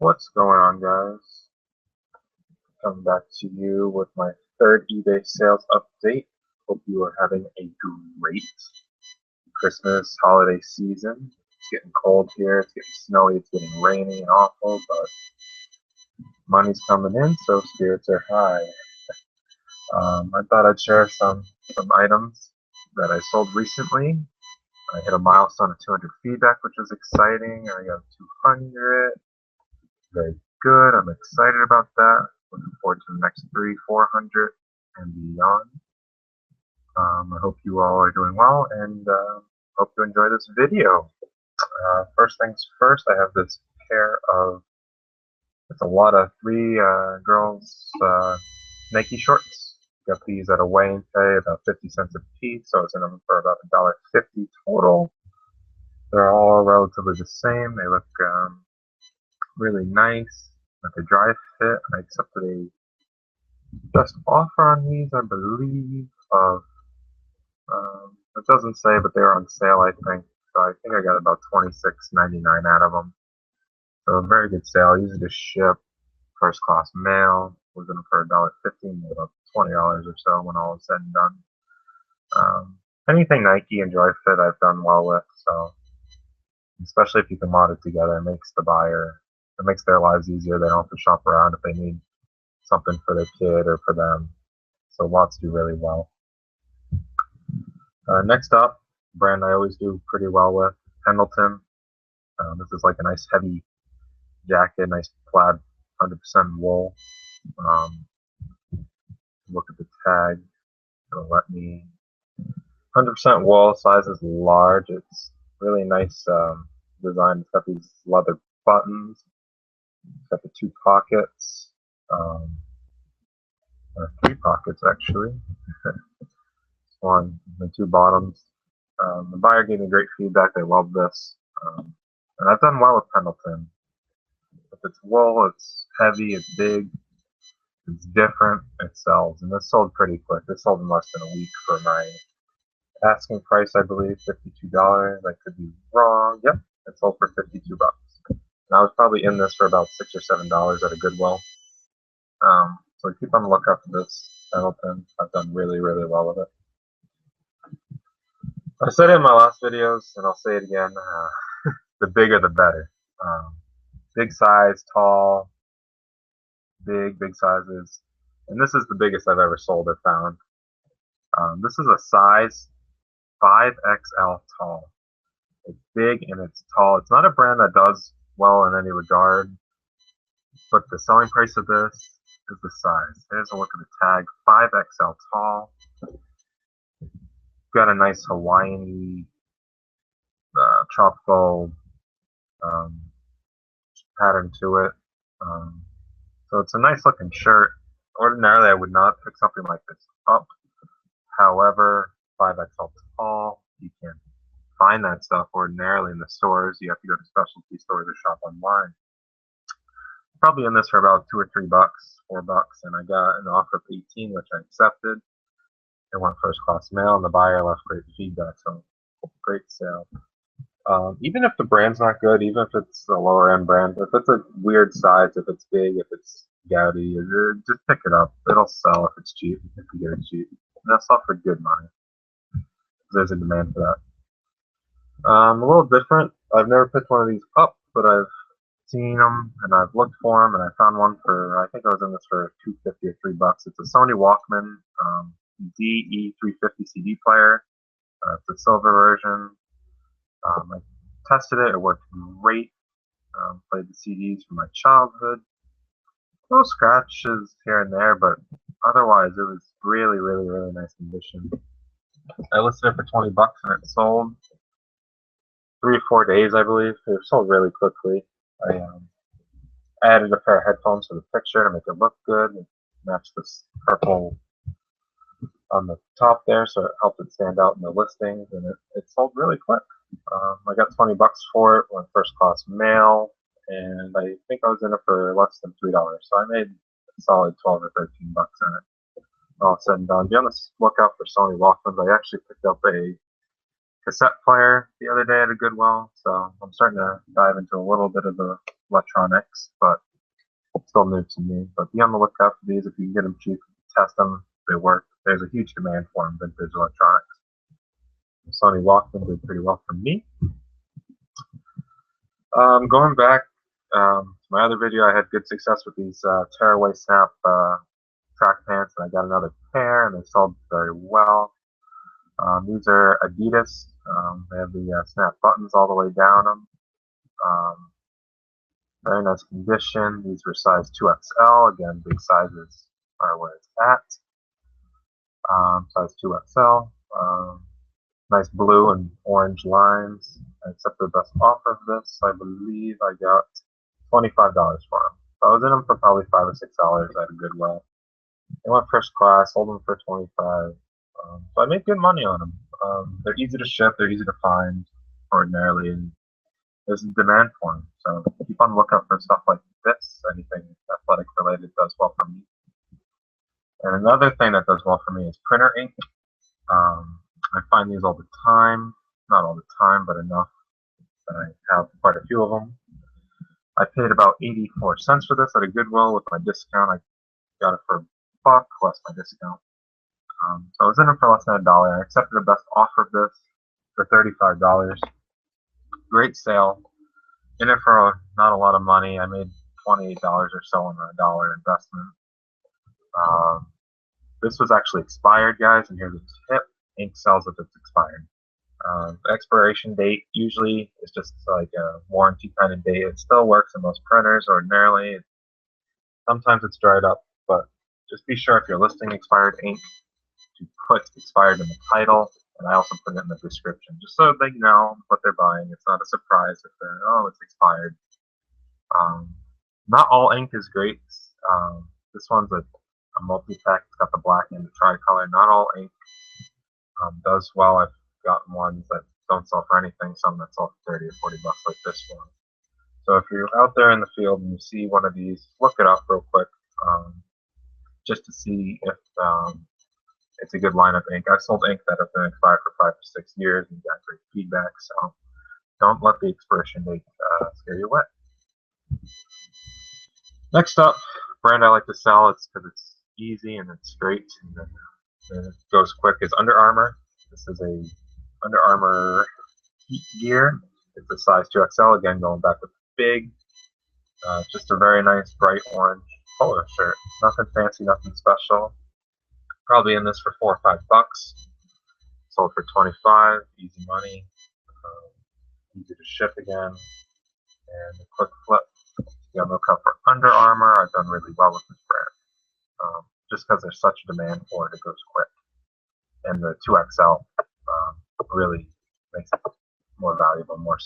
What's going on, guys? Coming back to you with my third eBay sales update. Hope you are having a great Christmas holiday season. It's getting cold here, it's getting snowy, it's getting rainy and awful, but money's coming in, so spirits are high. I thought I'd share some items that I sold recently. I hit a milestone of 200 feedback, which was exciting. I got 200. Very good. I'm excited about that. Looking forward to the next 300, 400, and beyond. I hope you all are doing well, and hope you enjoy this video. First things first, I have this pair of, it's a lot of three girls Nike shorts. Got these at a weigh-in pay, about 50 cents a piece, so I was in them for about $1.50 total. They're all relatively the same. They look really nice. Like a dry fit. I accepted a best offer on these, I believe. It doesn't say, but they were on sale, I think. So I think I got about $26.99 out of them. So a very good sale. Easy to ship. First class mail. Was in them for $1.15, about $20 or so when all is said and done. Anything Nike and dry fit I've done well with. So especially if you can mod it together, it makes the buyer. It makes their lives easier. They don't have to shop around if they need something for their kid or for them. So lots do really well. Next up, brand I always do pretty well with, Pendleton. This is like a nice heavy jacket, nice plaid, 100% wool. Look at the tag. It'll let me. 100% wool, size is large. It's really nice design. It's got these leather buttons. It's got the two pockets, or three pockets actually. One, the two bottoms. The buyer gave me great feedback. They love this, and I've done well with Pendleton. If it's wool, it's heavy, it's big, it's different, it sells. And this sold pretty quick. This sold in less than a week for my asking price, I believe, $52. I could be wrong. Yep, it sold for $52. And I was probably in this for about $6 or $7 at a Goodwill. So keep on the lookout for this Pendleton. I've done really, really well with it. I said it in my last videos, and I'll say it again. The bigger, the better. Big size, tall, big sizes. And this is the biggest I've ever sold or found. This is a size 5XL tall. It's big and it's tall. It's not a brand that does well in any regard, but the selling price of this is the size. Here's a look at the tag, 5XL tall. Got a nice Hawaiian tropical pattern to it. So it's a nice looking shirt. Ordinarily, I would not pick something like this up. However, 5XL tall, you can't find that stuff ordinarily in the stores. You have to go to specialty stores or shop online. Probably in this for about $2 or $3, $4, and I got an offer of 18, which I accepted. It went first class mail, and the buyer left great feedback, so great sale. Even if the brand's not good, even if it's a lower end brand, if it's a weird size, if it's big, if it's gouty, just pick it up. It'll sell if it's cheap, if you get it cheap. And they'll sell for good money. There's a demand for that. A little different. I've never picked one of these up, but I've seen them and I've looked for them, and I found one for, I think I was in this for $2.50 or $3. It's a Sony Walkman DE350 CD player. It's a silver version. I tested it. It worked great. Played the CDs from my childhood. Little scratches here and there, but otherwise it was really, really, really nice condition. I listed it for $20 and it sold 3 or 4 days, I believe. It sold really quickly. I added a pair of headphones to the picture to make it look good. It matched this purple on the top there, so it helped it stand out in the listings, and it sold really quick. I got $20 for it, went first class mail, and I think I was in it for less than $3, so I made a solid 12 or 13 bucks in it. All said and done. Be on the lookout for Sony Walkmans. I actually picked up a cassette player the other day at a Goodwill, so I'm starting to dive into a little bit of the electronics, but still new to me. But be on the lookout for these if you can get them cheap. Test them, they work. There's a huge demand for them, vintage electronics. Sony Walkman did pretty well for me. Going back to my other video, I had good success with these tearaway snap track pants, and I got another pair, and they sold very well. These are Adidas. They have the snap buttons all the way down them. Very nice condition. These were size 2XL. Again, big sizes are where it's at. Size 2XL. Nice blue and orange lines. I accepted the best offer of this. I believe I got $25 for them. So I was in them for probably $5 or $6 at a Goodwill. They went first class, sold them for $25. So I made good money on them. They're easy to ship, they're easy to find ordinarily, and there's a demand for them. So keep on the lookout for stuff like this. Anything athletic related does well for me. And another thing that does well for me is printer ink. I find these all the time. Not all the time, but enough that I have quite a few of them. I paid about 84 cents for this at a Goodwill. With my discount, I got it for $1 less my discount. So I was in it for less than $1. I accepted the best offer of this for $35. Great sale. In it for not a lot of money. I made $28 or so on a $1 investment. This was actually expired, guys, and here's a tip. Ink sells if it's expired. The expiration date usually is just like a warranty kind of date. It still works in most printers ordinarily. Sometimes it's dried up, but just be sure if you're listing expired ink to put expired in the title, and I also put it in the description, just so they know what they're buying. It's not a surprise if they're, oh, it's expired. Not all ink is great. This one's a multi-pack. It's got the black and the tricolor. Not all ink does well. I've gotten ones that don't sell for anything, some that sell for 30 or 40 bucks like this one. So if you're out there in the field and you see one of these, look it up real quick, just to see if it's a good line of ink. I've sold ink that have been expired for 5 to 6 years and got great feedback, so don't let the expiration date scare you away. Next up, brand I like to sell, it's because it's easy and it's straight and it goes quick, is Under Armour. This is a Under Armour heat gear. It's a size 2XL, again going back with big. Just a very nice bright orange polo shirt. Nothing fancy, nothing special. Probably in this for $4 or $5. Sold for $25. Easy money. Easy to ship again. And a quick flip. Be on the lookout for Under Armour. I've done really well with this brand. Just because there's such demand for it, it goes quick. And the 2XL really makes it more valuable, more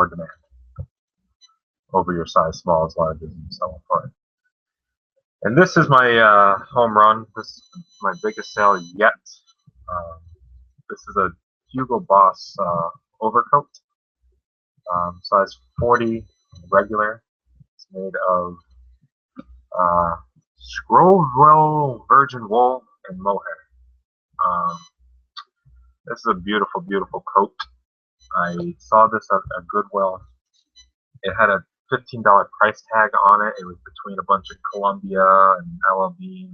demand over your size smalls, larges, and so on for it. And this is my home run. This is my biggest sale yet. This is a Hugo Boss overcoat, size 40, regular. It's made of Scroll virgin wool and mohair. This is a beautiful, beautiful coat. I saw this at Goodwill. It had a $15 price tag on it. It was between a bunch of Columbia and LLB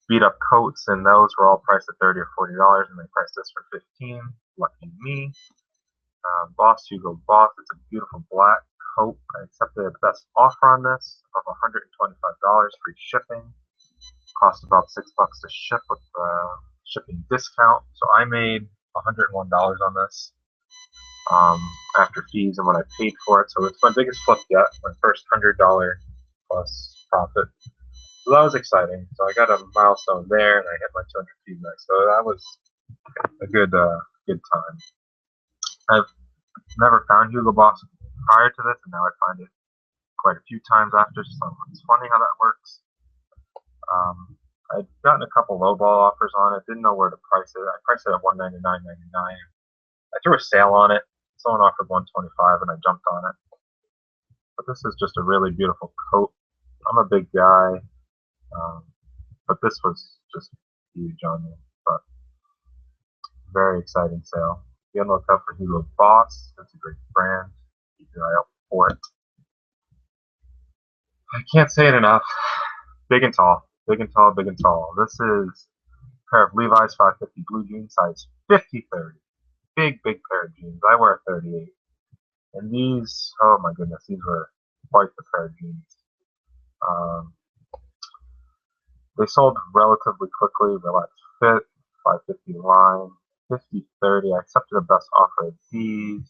beat up coats, and those were all priced at $30 or $40, and they priced this for $15. Lucky me. Hugo Boss. It's a beautiful black coat. I accepted the best offer on this of $125, free shipping. Cost about $6 to ship with the shipping discount, so I made $101 on this after fees and what I paid for it. So it's my biggest flip yet, my first $100 plus profit. So that was exciting. So I got a milestone there, and I hit my 200 feedback. So that was a good time. I've never found Hugo Boss prior to this, and now I find it quite a few times after. So it's funny how that works. I'd gotten a couple lowball offers on it. Didn't know where to price it. I priced it at $199.99. I threw a sale on it. Someone offered $125, and I jumped on it. But this is just a really beautiful coat. I'm a big guy, but this was just huge on me. But very exciting sale. Be on the lookout for Hugo Boss. It's a great brand. Keep your eye out for it. can't say it enough. Big and tall, big and tall, big and tall. This is a pair of Levi's 550 blue jeans, size 50-30. Big, big pair of jeans. I wear a 38. And these, oh my goodness, these were quite the pair of jeans. They sold relatively quickly. Relaxed fit, 550 line, 50-30. I accepted the best offer of these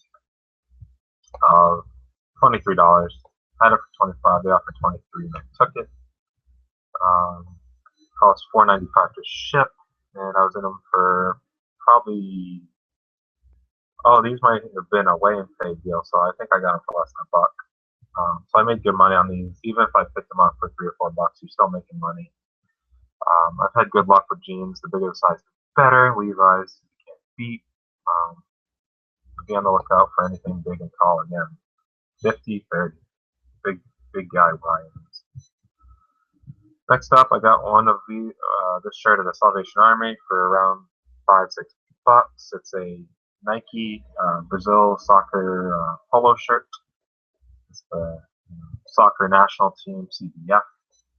of $23. I had it for 25. They offered 23, and I took it. Cost $4.95 to ship, and I was in them for probably. Oh, these might have been a weigh and pay deal, so I think I got them for less than a buck. So I made good money on these. Even if I picked them up for $3 or $4, you're still making money. I've had good luck with jeans. The bigger the size, the better. Levi's, you can't beat. Be on the lookout for anything big and tall again. 50-30. Big, big guy Ryans. Next up, I got one of this shirt of the Salvation Army for around $5-6. It's a Nike Brazil soccer polo shirt. It's the soccer national team, CBF.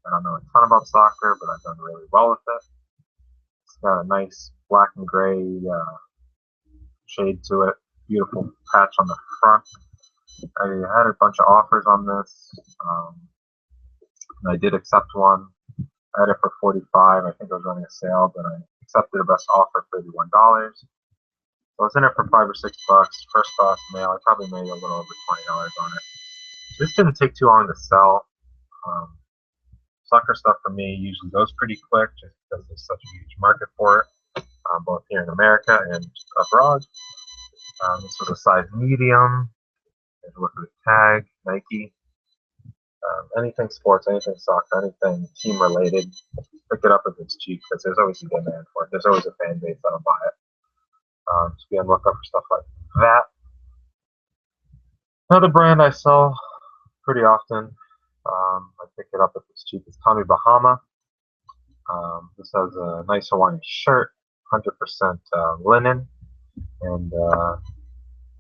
I don't know a ton about soccer, but I've done really well with it. It's got a nice black and gray shade to it. Beautiful patch on the front. I had a bunch of offers on this. And I did accept one. I had it for $45. I think I was running a sale, but I accepted the best offer, $31. So I was in it for $5 or $6. First class mail. I probably made a little over $20 on it. This didn't take too long to sell. Soccer stuff for me usually goes pretty quick just because there's such a huge market for it, both here in America and abroad. This was a size medium. There's a look at the tag, Nike. Anything sports, anything soccer, anything team related, pick it up if it's cheap because there's always a demand for it. There's always a fan base that'll buy it. So be on the lookout for stuff like that. Another brand I sell pretty often. I pick it up if it's cheap. It's Tommy Bahama. This has a nice Hawaiian shirt, 100% linen, and lo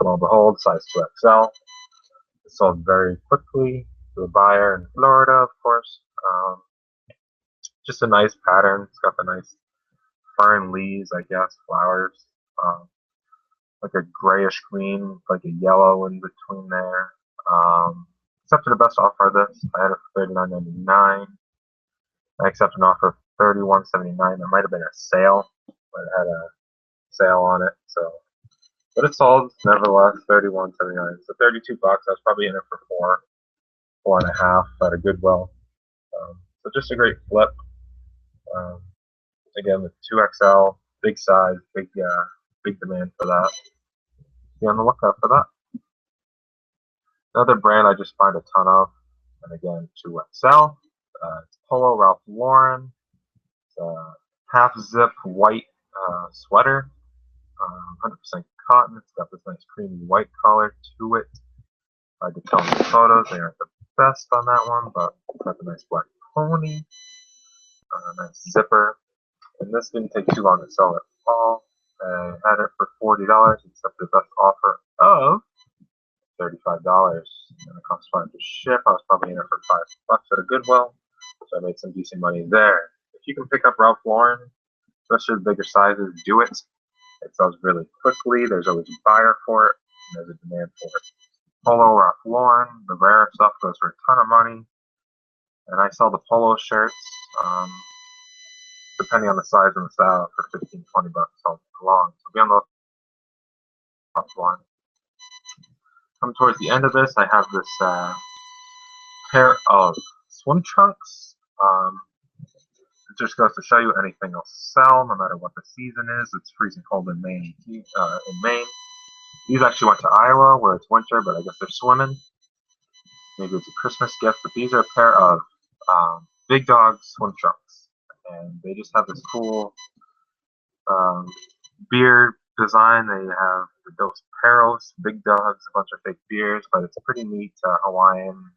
and behold, size 2XL. It sold very quickly to a buyer in Florida, of course. Just a nice pattern. It's got the nice fern leaves, I guess, flowers, like a grayish green, like a yellow in between there. Accepted the best offer of this. I had it for $39.99. I accepted an offer of $31.79. There might have been a sale, but it had a sale on it. So, but it sold nevertheless, $31.79. So $32. I was probably in it for four and a half at a Goodwill. So just a great flip. Again, with 2XL, big size, big demand for that. Be on the lookout for that. Another brand I just find a ton of, and again, 2XL. It's Polo Ralph Lauren. It's a half-zip white sweater, 100% cotton. It's got this nice creamy white color to it. I could tell in the photos they aren't the best on that one, but it's got the nice black pony, nice zipper. And this didn't take too long to sell at all. I had it for $40, except the best offer of $35, and it cost $5 to ship. I was probably in it for $5 at a Goodwill, so I made some decent money there. If you can pick up Ralph Lauren, especially the bigger sizes, do it. It sells really quickly. There's always a buyer for it, and there's a demand for it. Polo Ralph Lauren, the rare stuff goes for a ton of money, and I sell the polo shirts, depending on the size and the style, for $15-20 all along. So be on the Ralph Lauren. Come towards the end of this, I have this pair of swim trunks. It just goes to show you anything will sell, no matter what the season is. It's freezing cold in Maine. These actually went to Iowa, where it's winter, but I guess they're swimming. Maybe it's a Christmas gift, but these are a pair of big dog swim trunks, and they just have this cool beard design. They have the Dos Perros, big dogs, a bunch of fake beers, but it's a pretty neat Hawaiian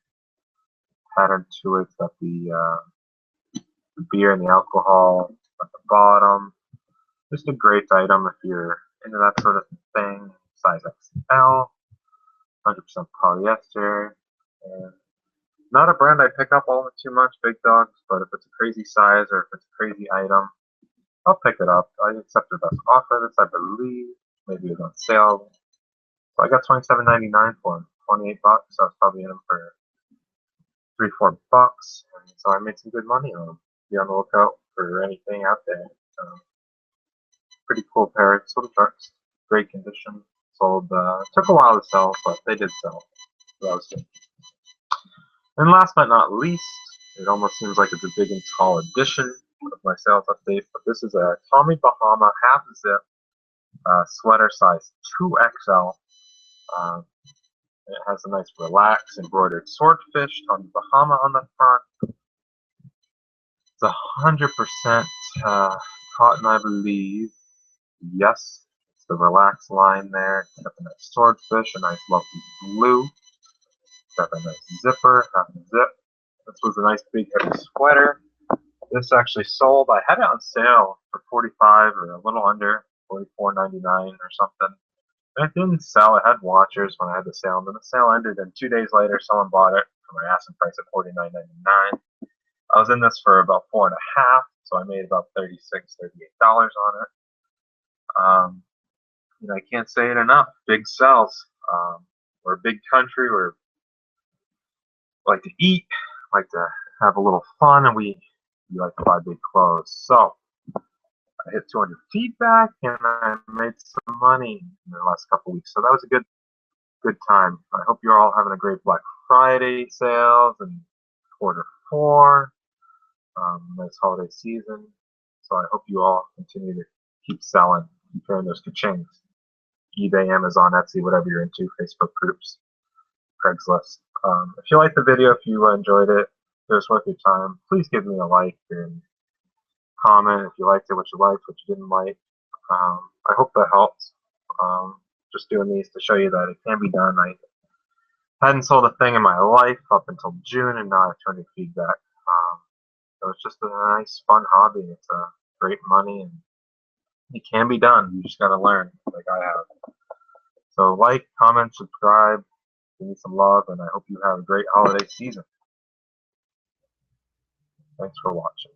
pattern to it. It's got the beer and the alcohol at the bottom. Just a great item if you're into that sort of thing. Size XL, 100% polyester. And Not a brand I pick up all too much, Big Dogs, but if it's a crazy size or if it's a crazy item, I'll pick it up. I accepted the best offer this, I believe. Maybe it was on sale. So I got $27.99 for them. 28 bucks. I was probably in them for $3-4, and so I made some good money on them. Be on the lookout for anything out there. Um, Pretty cool pair of soda trucks. Great condition. Sold. Took a while to sell, but they did sell. So that was good. And last but not least, it almost seems like it's a big and tall edition of my sales update, but this is a Tommy Bahama half zip sweater size 2XL. It has a nice relaxed embroidered swordfish Tommy Bahama on the front. It's 100% cotton, I believe. Yes, it's the relaxed line there. It's got the nice swordfish, a nice lovely blue. It's got a nice zipper, half a zip. This was a nice big heavy sweater. This actually sold. I had it on sale for $45 or a little under, $44.99 or something. And it didn't sell. It had watchers when I had the sale. And then the sale ended, and 2 days later, someone bought it for my asking price of $49.99. I was in this for about 4.5, so I made about $36, $38 on it. I can't say it enough. Big sales. We're a big country. We like to eat, like to have a little fun, and we like to buy big clothes. So I hit 200 feedback, and I made some money in the last couple weeks. So that was a good time. I hope you're all having a great Black Friday sales and Q4. Nice holiday season. So I hope you all continue to keep selling, keep hearing those ka-chings. eBay, Amazon, Etsy, whatever you're into, Facebook groups, Craigslist. If you liked the video, if you enjoyed it, if it was worth your time, please give me a like and comment if you liked it, what you liked, what you didn't like. I hope that helps. Just doing these to show you that it can be done. I hadn't sold a thing in my life up until June, and now I've turned in feedback. So it's just a nice, fun hobby. It's great money, and it can be done. You just got to learn, like I have. So like, comment, subscribe, give me some love, and I hope you have a great holiday season. Thanks for watching.